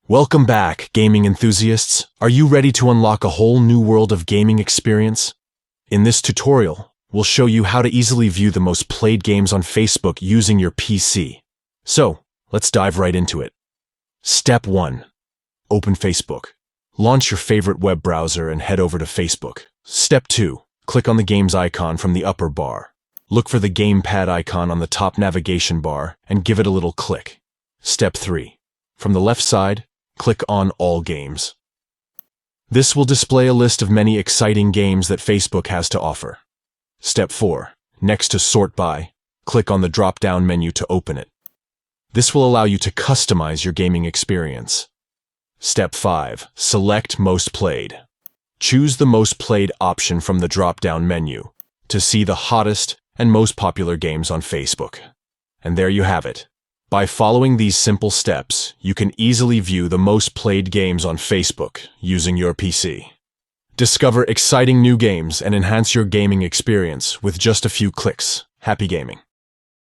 Welcome back, gaming enthusiasts. Are you ready to unlock a whole new world of gaming experience? In this tutorial, we'll show you how to easily view the most played games on Facebook using your PC. So, let's dive right into it. Step 1. Open Facebook. Launch your favorite web browser and head over to Facebook. Step 2. Click on the games icon from the upper bar. Look for the gamepad icon on the top navigation bar and give it a little click. Step 3. From the left side, click on All Games. This will display a list of many exciting games that Facebook has to offer. Step 4. Next to Sort By, click on the drop-down menu to open it. This will allow you to customize your gaming experience. Step 5. Select Most Played. Choose the Most Played option from the drop-down menu to see the hottest and most popular games on Facebook. And there you have it. By following these simple steps, you can easily view the most played games on Facebook using your PC. Discover exciting new games and enhance your gaming experience with just a few clicks. Happy gaming!